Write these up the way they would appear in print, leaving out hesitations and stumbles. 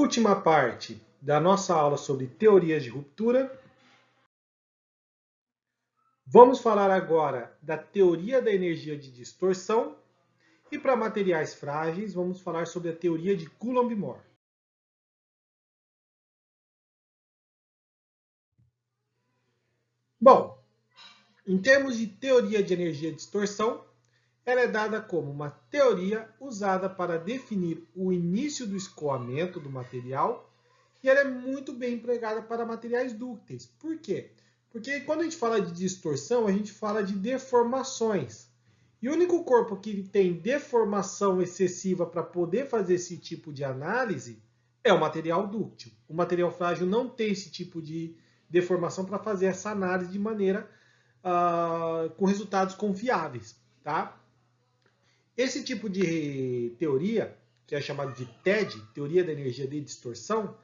Última parte da nossa aula sobre teorias de ruptura. Vamos falar agora da teoria da energia de distorção e para materiais frágeis vamos falar sobre a teoria de Coulomb-Moore. Bom, em termos de teoria de energia de distorção, ela é dada como uma teoria usada para definir o início do escoamento do material e ela é muito bem empregada para materiais dúcteis. Por quê? Porque quando a gente fala de distorção, a gente fala de deformações. E o único corpo que tem deformação excessiva para poder fazer esse tipo de análise é o material dúctil. O material frágil não tem esse tipo de deformação para fazer essa análise de maneira com resultados confiáveis. Tá? Esse tipo de teoria, que é chamado de TED, Teoria da Energia de Distorção,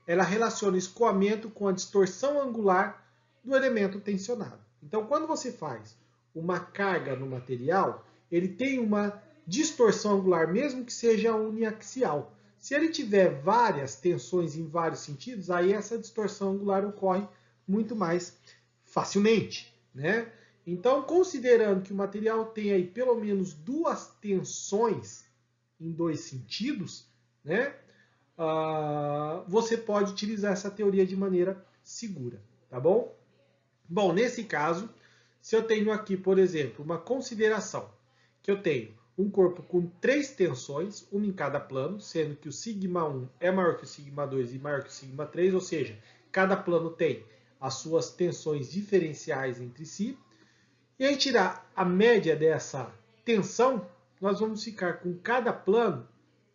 ela relaciona o escoamento com a distorção angular do elemento tensionado. Então, quando você faz uma carga no material, ele tem uma distorção angular, mesmo que seja uniaxial. Se ele tiver várias tensões em vários sentidos, aí essa distorção angular ocorre muito mais facilmente, né? Então, considerando que o material tem aí pelo menos duas tensões em dois sentidos, né? Você pode utilizar essa teoria de maneira segura, tá bom? Bom, nesse caso, se eu tenho aqui, por exemplo, uma consideração, que eu tenho um corpo com três tensões, uma em cada plano, sendo que o σ1 é maior que o σ2 e maior que o σ3, ou seja, cada plano tem as suas tensões diferenciais entre si, e a gente tirar a média dessa tensão, nós vamos ficar com cada plano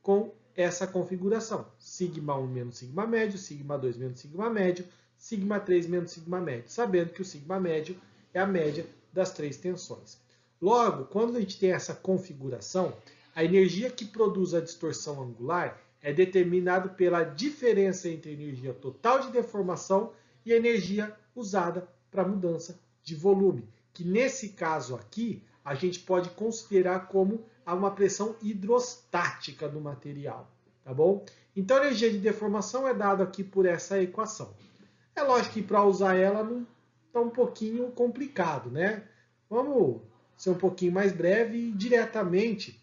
com essa configuração. Σ1 menos σ médio, σ2 menos σ médio, σ3 menos σ médio, sabendo que o σ médio é a média das três tensões. Logo, quando a gente tem essa configuração, a energia que produz a distorção angular é determinada pela diferença entre a energia total de deformação e a energia usada para mudança de volume, que nesse caso aqui a gente pode considerar como uma pressão hidrostática do material, tá bom? Então a energia de deformação é dada aqui por essa equação. É lógico que para usar ela não está um pouquinho complicado, né? Vamos ser um pouquinho mais breve e diretamente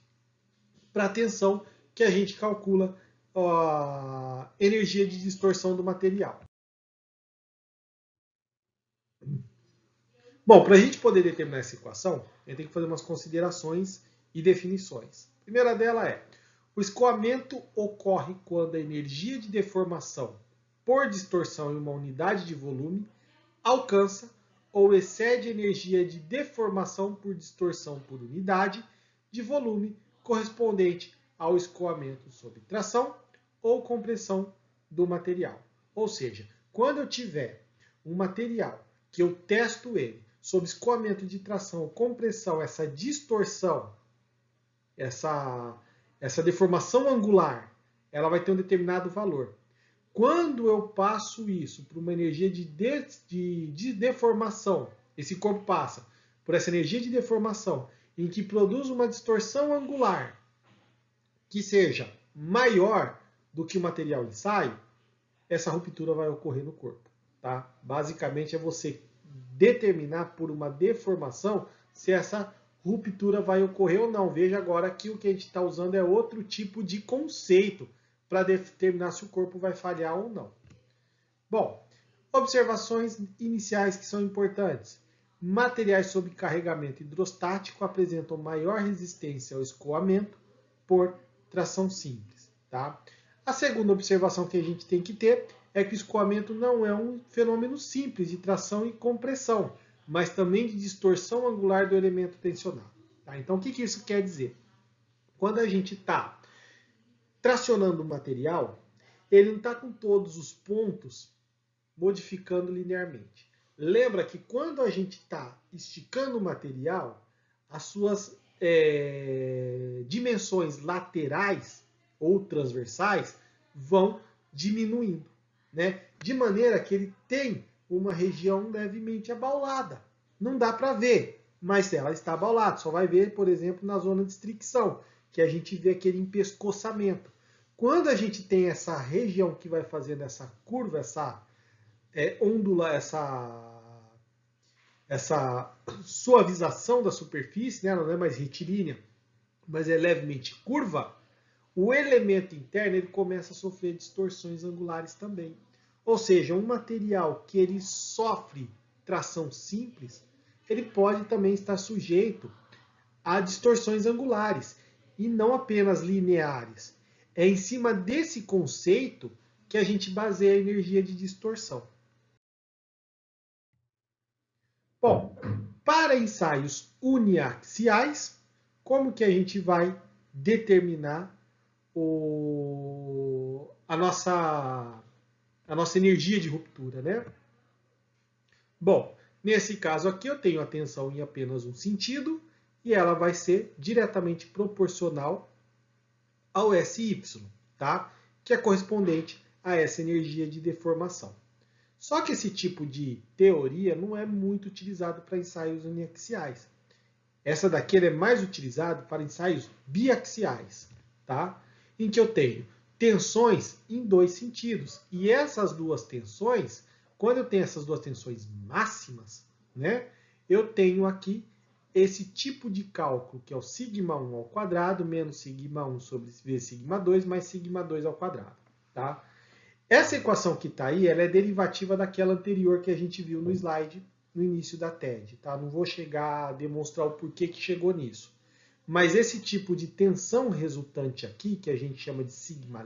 para a tensão que a gente calcula a energia de distorção do material. Bom, para a gente poder determinar essa equação, a gente tem que fazer umas considerações e definições. A primeira dela é: o escoamento ocorre quando a energia de deformação por distorção em uma unidade de volume alcança ou excede a energia de deformação por distorção por unidade de volume correspondente ao escoamento sob tração ou compressão do material. Ou seja, quando eu tiver um material que eu testo ele sob escoamento de tração ou compressão, essa distorção, essa deformação angular, ela vai ter um determinado valor. Quando eu passo isso para uma energia de deformação, esse corpo passa por essa energia de deformação em que produz uma distorção angular que seja maior do que o material ensaio, essa ruptura vai ocorrer no corpo. Tá? Basicamente é você determinar por uma deformação se essa ruptura vai ocorrer ou não. Veja agora que o que a gente está usando é outro tipo de conceito para determinar se o corpo vai falhar ou não. Bom, observações iniciais que são importantes. Materiais sob carregamento hidrostático apresentam maior resistência ao escoamento por tração simples. Tá? A segunda observação que a gente tem que ter é que o escoamento não é um fenômeno simples de tração e compressão, mas também de distorção angular do elemento tensionado. Tá? Então, o que isso quer dizer? Quando a gente está tracionando o material, ele não está com todos os pontos modificando linearmente. Lembra que quando a gente está esticando o material, as suas dimensões laterais ou transversais vão diminuindo, né? De maneira que ele tem uma região levemente abaulada. Não dá para ver, mas ela está abaulada. Só vai ver, por exemplo, na zona de estricção, que a gente vê aquele empescoçamento. Quando a gente tem essa região que vai fazendo essa curva, essa ondula, essa suavização da superfície, né? Ela não é mais retilínea, mas é levemente curva, o elemento interno ele começa a sofrer distorções angulares também. Ou seja, um material que ele sofre tração simples, ele pode também estar sujeito a distorções angulares, e não apenas lineares. É em cima desse conceito que a gente baseia a energia de distorção. Bom, para ensaios uniaxiais, como que a gente vai determinar a nossa energia de ruptura, né? Bom, nesse caso aqui eu tenho a tensão em apenas um sentido e ela vai ser diretamente proporcional ao SY, tá? Que é correspondente a essa energia de deformação. Só que esse tipo de teoria não é muito utilizado para ensaios uniaxiais. Essa daqui é mais utilizada para ensaios biaxiais, tá? Em que eu tenho tensões em dois sentidos. E essas duas tensões, quando eu tenho essas duas tensões máximas, né, eu tenho aqui esse tipo de cálculo, que é o σ1 ao quadrado menos σ1 sobre v σ2 mais σ2 ao quadrado. Tá? Essa equação que está aí, ela é derivativa daquela anterior que a gente viu no slide no início da TED. Tá? Não vou chegar a demonstrar o porquê que chegou nisso. Mas esse tipo de tensão resultante aqui, que a gente chama de sigma',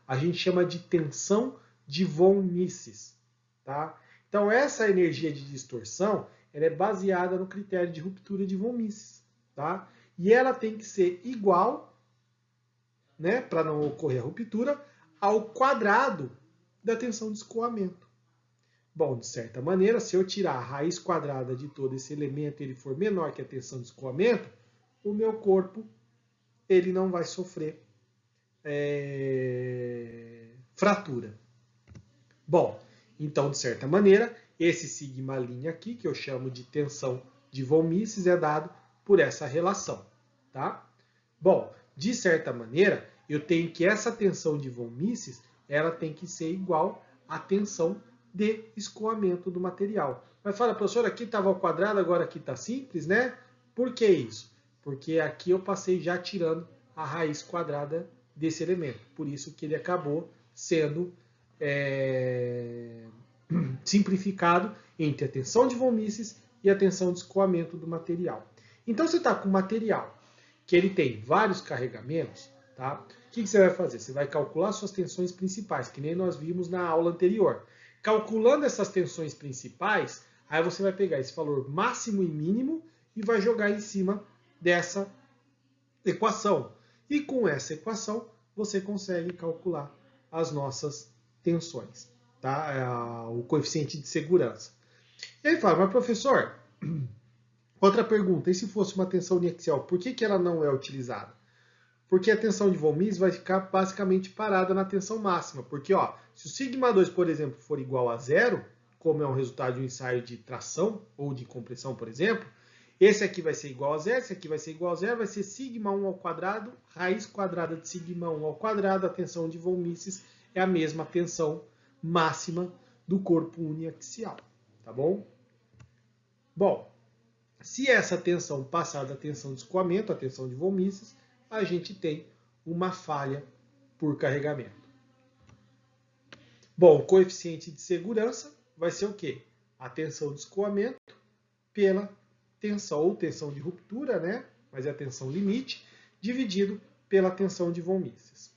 a gente chama de tensão de von Mises. Tá? Então, essa energia de distorção ela é baseada no critério de ruptura de von Mises. Tá? E ela tem que ser igual, né, para não ocorrer a ruptura, ao quadrado da tensão de escoamento. Bom, de certa maneira, se eu tirar a raiz quadrada de todo esse elemento e ele for menor que a tensão de escoamento, o meu corpo ele não vai sofrer fratura. Bom, então, de certa maneira, esse sigma' aqui, que eu chamo de tensão de von Mises, é dado por essa relação. Tá? Bom, de certa maneira, eu tenho que essa tensão de von Mises ela tem que ser igual à tensão de escoamento do material. Mas fala, professor, aqui estava ao quadrado, agora aqui está simples, né? Por que isso? Porque aqui eu passei já tirando a raiz quadrada desse elemento. Por isso que ele acabou sendo simplificado entre a tensão de von Mises e a tensão de escoamento do material. Então, você está com um material que ele tem vários carregamentos, tá? O que você vai fazer? Você vai calcular suas tensões principais, que nem nós vimos na aula anterior. Calculando essas tensões principais, aí você vai pegar esse valor máximo e mínimo e vai jogar em cima dessa equação. E com essa equação, você consegue calcular as nossas tensões, tá? O coeficiente de segurança. E aí fala, mas professor, outra pergunta, e se fosse uma tensão uniaxial, por que ela não é utilizada? Porque a tensão de von Mises vai ficar basicamente parada na tensão máxima. Porque ó, se o σ2, por exemplo, for igual a zero, como é um resultado de um ensaio de tração ou de compressão, por exemplo, esse aqui vai ser igual a zero, esse aqui vai ser igual a zero, vai ser σ1 ao quadrado, raiz quadrada de σ1 ao quadrado, a tensão de von Mises é a mesma tensão máxima do corpo uniaxial. Tá bom? Bom, se essa tensão passar da tensão de escoamento, a tensão de von Mises, a gente tem uma falha por carregamento. Bom, o coeficiente de segurança vai ser o quê? A tensão de escoamento pela tensão, ou tensão de ruptura, né? Mas é a tensão limite, dividido pela tensão de von Mises.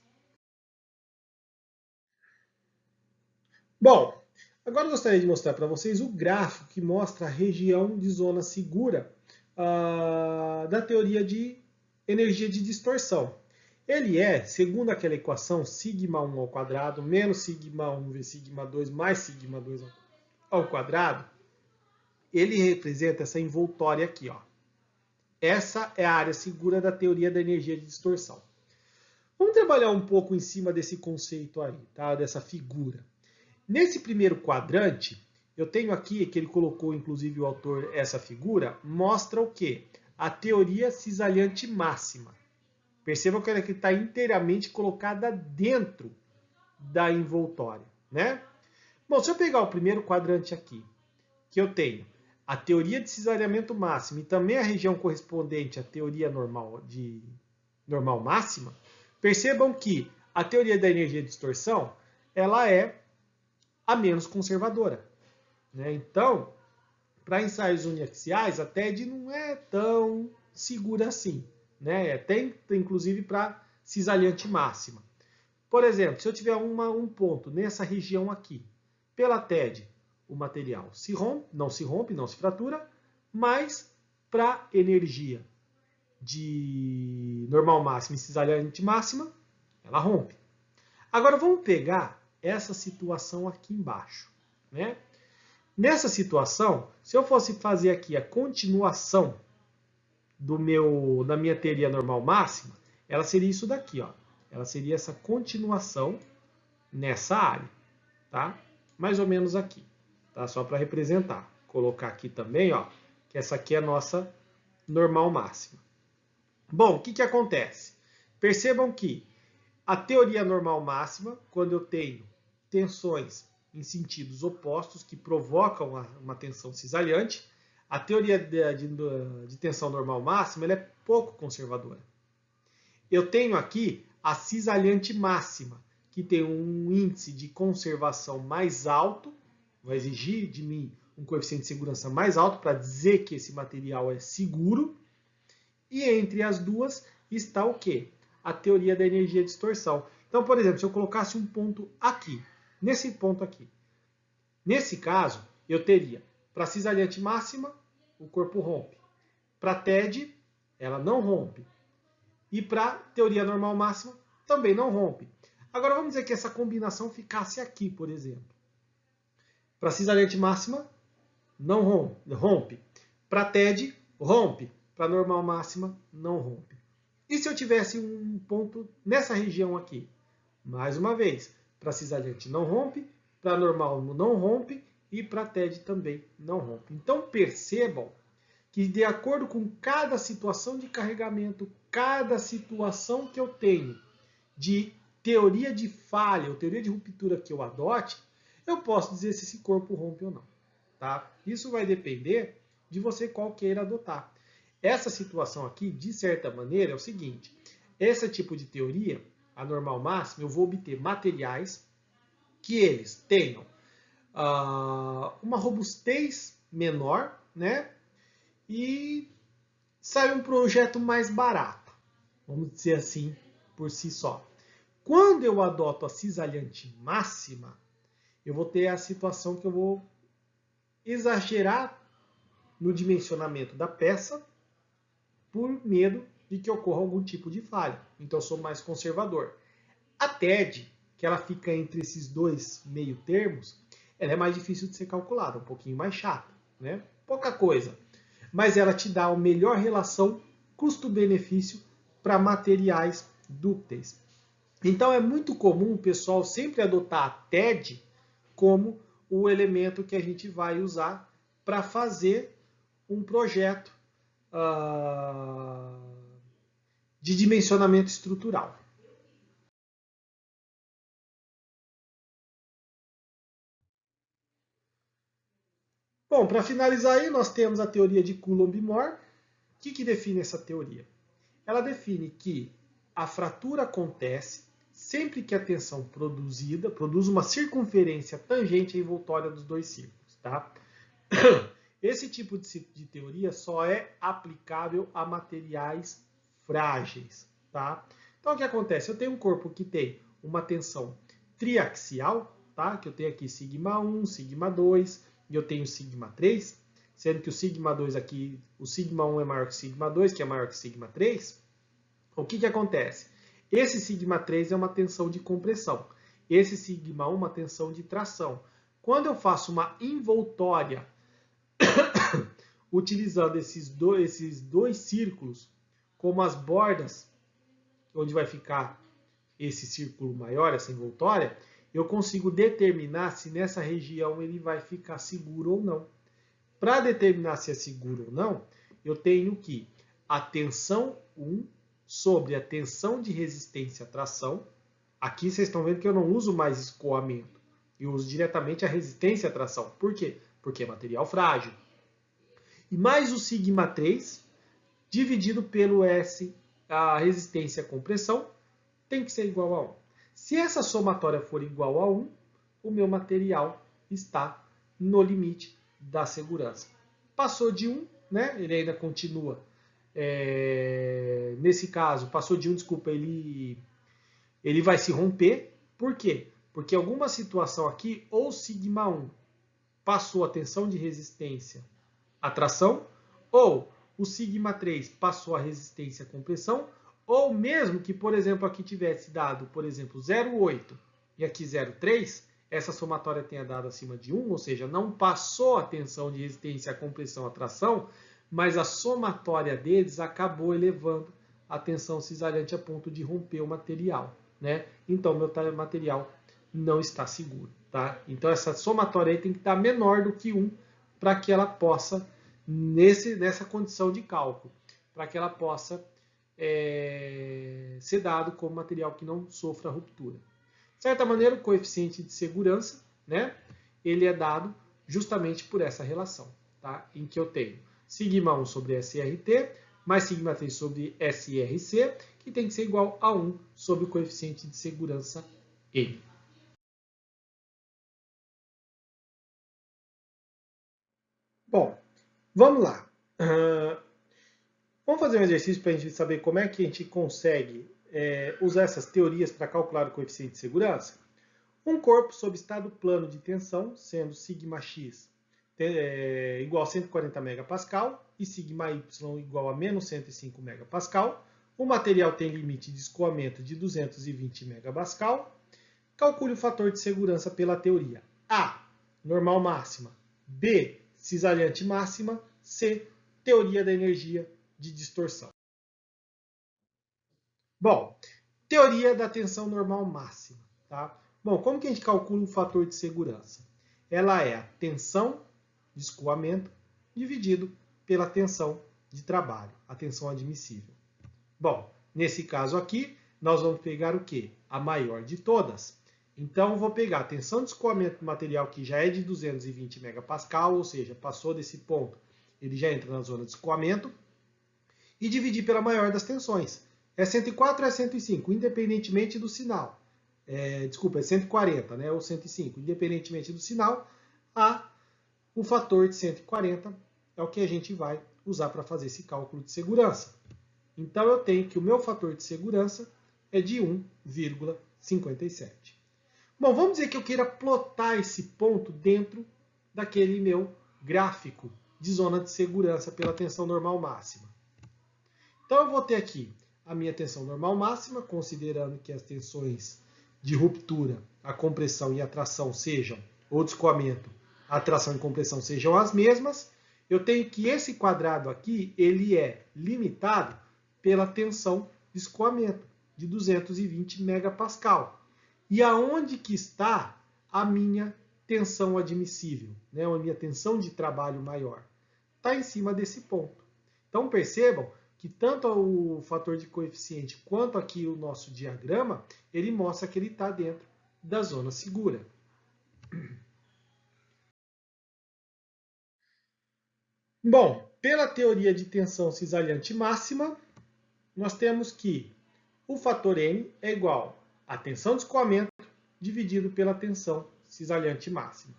Bom, agora eu gostaria de mostrar para vocês o gráfico que mostra a região de zona segura da teoria de energia de distorção. Ele é, segundo aquela equação, σ1 ao quadrado menos σ1 vezes σ2 mais σ2 ao quadrado, ele representa essa envoltória aqui. Ó. Essa é a área segura da teoria da energia de distorção. Vamos trabalhar um pouco em cima desse conceito aí, tá? Dessa figura. Nesse primeiro quadrante, eu tenho aqui, que ele colocou, inclusive o autor, essa figura, mostra o quê? A teoria cisalhante máxima. Percebam que ela está inteiramente colocada dentro da envoltória, né? Bom, se eu pegar o primeiro quadrante aqui, que eu tenho a teoria de cisalhamento máximo e também a região correspondente à teoria normal máxima, percebam que a teoria da energia de distorção ela é a menos conservadora, né? Então, para ensaios uniaxiais, a TED não é tão segura assim, né? Tem inclusive para cisalhante máxima. Por exemplo, se eu tiver um ponto nessa região aqui, pela TED, o material não se fratura, mas para energia de normal máxima e cisalhante máxima, ela rompe. Agora vamos pegar essa situação aqui embaixo, né? Nessa situação, se eu fosse fazer aqui a continuação da minha teoria normal máxima, ela seria isso daqui, ó. Ela seria essa continuação nessa área, tá? Mais ou menos aqui, tá? Só para representar. Colocar aqui também, ó, que essa aqui é a nossa normal máxima. Bom, o que acontece? Percebam que a teoria normal máxima, quando eu tenho tensões em sentidos opostos que provocam uma tensão cisalhante, a teoria de tensão normal máxima ela é pouco conservadora. Eu tenho aqui a cisalhante máxima, que tem um índice de conservação mais alto, vai exigir de mim um coeficiente de segurança mais alto para dizer que esse material é seguro. E entre as duas está o quê? A teoria da energia de distorção. Então, por exemplo, se eu colocasse um ponto aqui, nesse ponto aqui. Nesse caso, eu teria, para a cisalhante máxima, o corpo rompe. Para a TED, ela não rompe. E para a teoria normal máxima, também não rompe. Agora, vamos dizer que essa combinação ficasse aqui, por exemplo. Para a cisalhante máxima, não rompe. Para a TED, rompe. Para a normal máxima, não rompe. E se eu tivesse um ponto nessa região aqui? Mais uma vez, para a cisalhante não rompe, para a normal não rompe e para a TED também não rompe. Então percebam que de acordo com cada situação de carregamento, cada situação que eu tenho de teoria de falha ou teoria de ruptura que eu adote, eu posso dizer se esse corpo rompe ou não. Tá? Isso vai depender de você qual queira adotar. Essa situação aqui, de certa maneira, é o seguinte. Esse tipo de teoria, a normal máxima, eu vou obter materiais que eles tenham uma robustez menor, né? E sai um projeto mais barato, vamos dizer assim, por si só. Quando eu adoto a cisalhante máxima, eu vou ter a situação que eu vou exagerar no dimensionamento da peça por medo de que ocorra algum tipo de falha. Então eu sou mais conservador. A TED, que ela fica entre esses dois meio termos, ela é mais difícil de ser calculada, um pouquinho mais chata, né? Pouca coisa. Mas ela te dá a melhor relação custo-benefício para materiais dúcteis. Então é muito comum o pessoal sempre adotar a TED como o elemento que a gente vai usar para fazer um projeto de dimensionamento estrutural. Bom, para finalizar aí, nós temos a teoria de Coulomb-Moore. O que define essa teoria? Ela define que a fratura acontece sempre que a tensão produz uma circunferência tangente à envoltória dos dois círculos. Tá? Esse tipo de teoria só é aplicável a materiais frágeis. Tá? Então, o que acontece? Eu tenho um corpo que tem uma tensão triaxial, tá? Que eu tenho aqui σ1, σ2, e eu tenho σ3, sendo que o σ2 aqui, o σ1 é maior que σ2, que é maior que σ3. O que acontece? Esse σ3 é uma tensão de compressão. Esse σ1 é uma tensão de tração. Quando eu faço uma envoltória utilizando esses dois círculos como as bordas, onde vai ficar esse círculo maior, essa envoltória, eu consigo determinar se nessa região ele vai ficar seguro ou não. Para determinar se é seguro ou não, eu tenho que a tensão 1 sobre a tensão de resistência à tração. Aqui vocês estão vendo que eu não uso mais escoamento. Eu uso diretamente a resistência à tração. Por quê? Porque é material frágil. E mais o σ3 dividido pelo S, a resistência à compressão, tem que ser igual a 1. Se essa somatória for igual a 1, o meu material está no limite da segurança. Passou de 1, né? Ele ainda continua. Nesse caso, passou de 1, desculpa, ele vai se romper. Por quê? Porque alguma situação aqui, ou σ1 passou a tensão de resistência à tração, ou o σ3 passou a resistência à compressão, ou mesmo que, por exemplo, aqui tivesse dado, por exemplo, 0,8 e aqui 0,3, essa somatória tenha dado acima de 1, ou seja, não passou a tensão de resistência à compressão à tração, mas a somatória deles acabou elevando a tensão cisalhante a ponto de romper o material, né? Então, meu material não está seguro, tá? Então, essa somatória aí tem que estar menor do que 1 para que ela possa, nessa condição de cálculo, para que ela possa ser dado como material que não sofra ruptura. De certa maneira, o coeficiente de segurança, né, ele é dado justamente por essa relação, tá? Em que eu tenho σ1 sobre SRT mais σ3 sobre SRC, que tem que ser igual a 1 sobre o coeficiente de segurança N. Bom, vamos lá. Vamos fazer um exercício para a gente saber como é que a gente consegue usar essas teorias para calcular o coeficiente de segurança. Um corpo sob estado plano de tensão, sendo σx igual a 140 MPa e σy igual a menos 105 MPa. O material tem limite de escoamento de 220 MPa. Calcule o fator de segurança pela teoria. A, normal máxima. B, cisalhante máxima. C, teoria da energia de distorção. Bom, teoria da tensão normal máxima, tá? Bom, como que a gente calcula o fator de segurança? Ela é a tensão de escoamento dividido pela tensão de trabalho, a tensão admissível. Bom, nesse caso aqui, nós vamos pegar o quê? A maior de todas. Então, eu vou pegar a tensão de escoamento do material que já é de 220 MPa, ou seja, passou desse ponto, ele já entra na zona de escoamento, e dividir pela maior das tensões. É 104 ou é 105, independentemente do sinal. Desculpa, é 140, né, ou 105, independentemente do sinal, o fator de 140 é o que a gente vai usar para fazer esse cálculo de segurança. Então, eu tenho que o meu fator de segurança é de 1,57. Bom, vamos dizer que eu queira plotar esse ponto dentro daquele meu gráfico de zona de segurança pela tensão normal máxima. Então, eu vou ter aqui a minha tensão normal máxima, considerando que as tensões de ruptura, a compressão e a tração sejam, ou de escoamento, a tração e compressão sejam as mesmas. Eu tenho que esse quadrado aqui, ele é limitado pela tensão de escoamento, de 220 MPa. E aonde que está a minha tensão admissível, né? A minha tensão de trabalho maior? Está em cima desse ponto. Então, percebam que tanto o fator de coeficiente quanto aqui o nosso diagrama, ele mostra que ele está dentro da zona segura. Bom, pela teoria de tensão cisalhante máxima, nós temos que o fator N é igual a tensão de escoamento dividido pela tensão cisalhante máxima.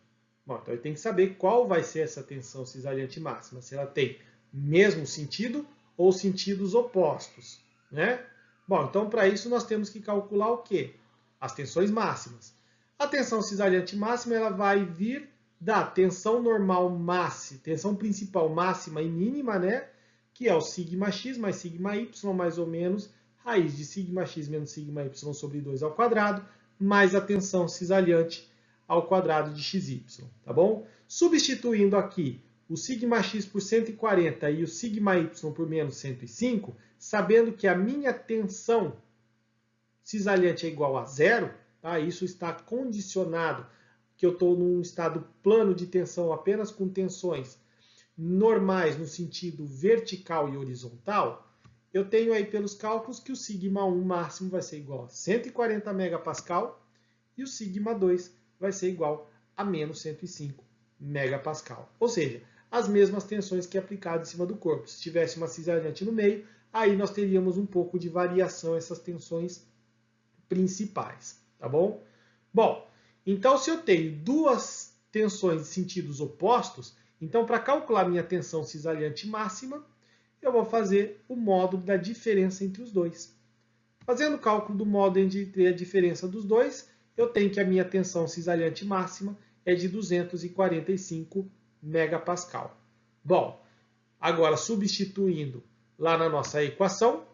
Bom, então eu tenho que saber qual vai ser essa tensão cisalhante máxima, se ela tem mesmo sentido ou sentidos opostos, né? Bom, então para isso nós temos que calcular o quê? As tensões máximas. A tensão cisalhante máxima ela vai vir da tensão normal máxima, tensão principal máxima e mínima, né? Que é o σx mais σy mais ou menos raiz de σx menos σy sobre 2 ao quadrado, mais a tensão cisalhante ao quadrado de xy, tá bom? Substituindo aqui o σx por 140 e o σy por menos 105, sabendo que a minha tensão cisalhante é igual a zero, tá? Isso está condicionado que eu estou num estado plano de tensão apenas com tensões normais no sentido vertical e horizontal, eu tenho aí pelos cálculos que o sigma1 máximo vai ser igual a 140 megapascal e o sigma2 vai ser igual a menos 105 megapascal. Ou seja, as mesmas tensões que é aplicado em cima do corpo. Se tivesse uma cisalhante no meio, aí nós teríamos um pouco de variação essas tensões principais, tá bom? Bom, então se eu tenho duas tensões de sentidos opostos, então para calcular minha tensão cisalhante máxima, eu vou fazer o módulo da diferença entre os dois. Fazendo o cálculo do módulo entre a diferença dos dois, eu tenho que a minha tensão cisalhante máxima é de 245 megapascal. Bom, agora substituindo lá na nossa equação,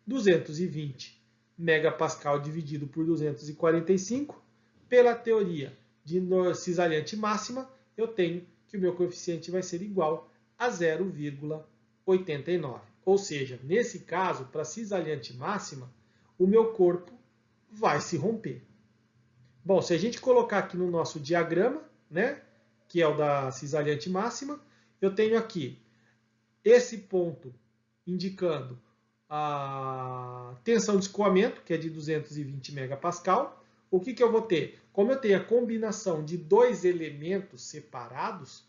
220 megapascal dividido por 245, pela teoria de cisalhante máxima, eu tenho que o meu coeficiente vai ser igual a 0,89. Ou seja, nesse caso, para cisalhante máxima, o meu corpo vai se romper. Bom, se a gente colocar aqui no nosso diagrama, né, que é o da cisalhante máxima, eu tenho aqui esse ponto indicando a tensão de escoamento, que é de 220 megapascal. O que eu vou ter? Como eu tenho a combinação de dois elementos separados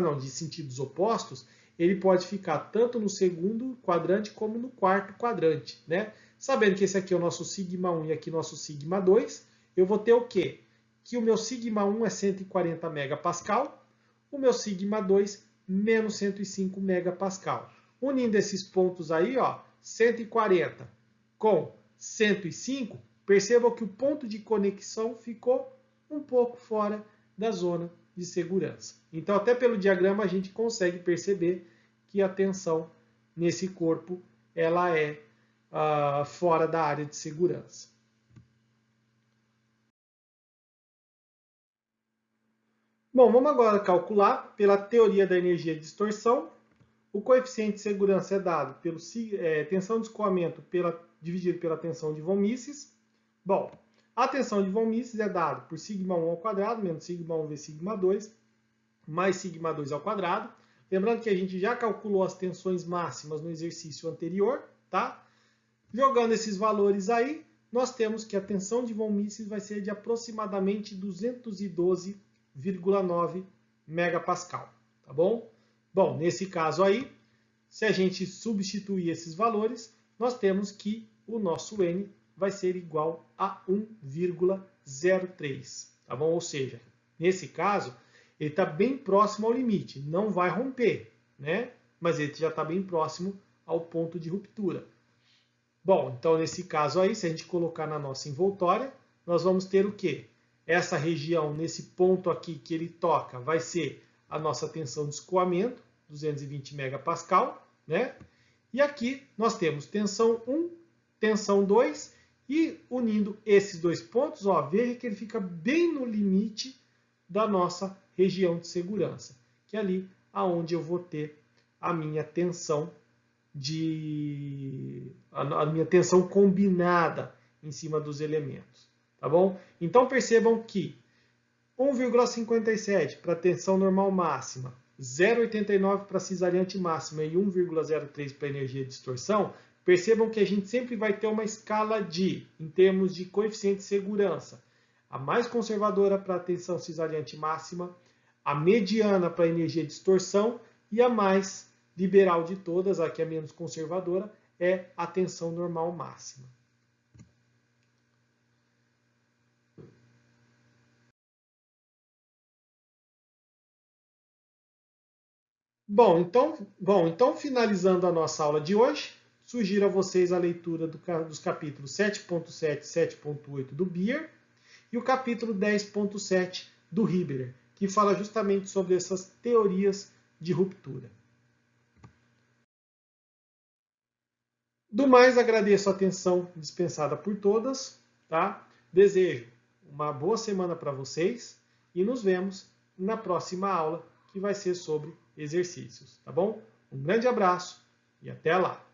não, de sentidos opostos, ele pode ficar tanto no segundo quadrante como no quarto quadrante, né? Sabendo que esse aqui é o nosso sigma1 e aqui nosso sigma2, eu vou ter o quê? Que o meu sigma1 é 140 megapascal, o meu sigma2 menos 105 megapascal. Unindo esses pontos aí, ó, 140 com 105, percebam que o ponto de conexão ficou um pouco fora da zona de segurança. Então, até pelo diagrama, a gente consegue perceber que a tensão nesse corpo ela é fora da área de segurança. Bom, vamos agora calcular, pela teoria da energia de distorção, o coeficiente de segurança é dado pela tensão de escoamento dividido pela tensão de von Mises. Bom, a tensão de von Mises é dada por sigma1 ao quadrado, menos sigma1 vezes sigma2, mais sigma2 ao quadrado. Lembrando que a gente já calculou as tensões máximas no exercício anterior, tá? Jogando esses valores aí, nós temos que a tensão de von Mises vai ser de aproximadamente 212,9 megapascal, tá bom? Bom, nesse caso aí, se a gente substituir esses valores, nós temos que o nosso N vai ser igual a 1,03, tá bom? Ou seja, nesse caso, ele está bem próximo ao limite, não vai romper, né? Mas ele já está bem próximo ao ponto de ruptura. Bom, então nesse caso aí, se a gente colocar na nossa envoltória, nós vamos ter o quê? Essa região, nesse ponto aqui que ele toca, vai ser a nossa tensão de escoamento, 220 megapascal, né? E aqui nós temos tensão 1, tensão 2, e unindo esses dois pontos, ó, veja que ele fica bem no limite da nossa região de segurança, que é ali aonde eu vou ter a minha tensão a minha tensão combinada em cima dos elementos, tá bom? Então percebam que 1,57 para tensão normal máxima, 0,89 para cisalhante máxima e 1,03 para energia de distorção, percebam que a gente sempre vai ter uma escala em termos de coeficiente de segurança. A mais conservadora para a tensão cisalhante máxima, a mediana para a energia de distorção e a mais liberal de todas, a que é menos conservadora, é a tensão normal máxima. Bom, então finalizando a nossa aula de hoje, sugiro a vocês a leitura dos capítulos 7.7 e 7.8 do Beer e o capítulo 10.7 do Hibbeler, que fala justamente sobre essas teorias de ruptura. Do mais, agradeço a atenção dispensada por todas, tá? Desejo uma boa semana para vocês e nos vemos na próxima aula, que vai ser sobre exercícios, tá bom? Um grande abraço e até lá!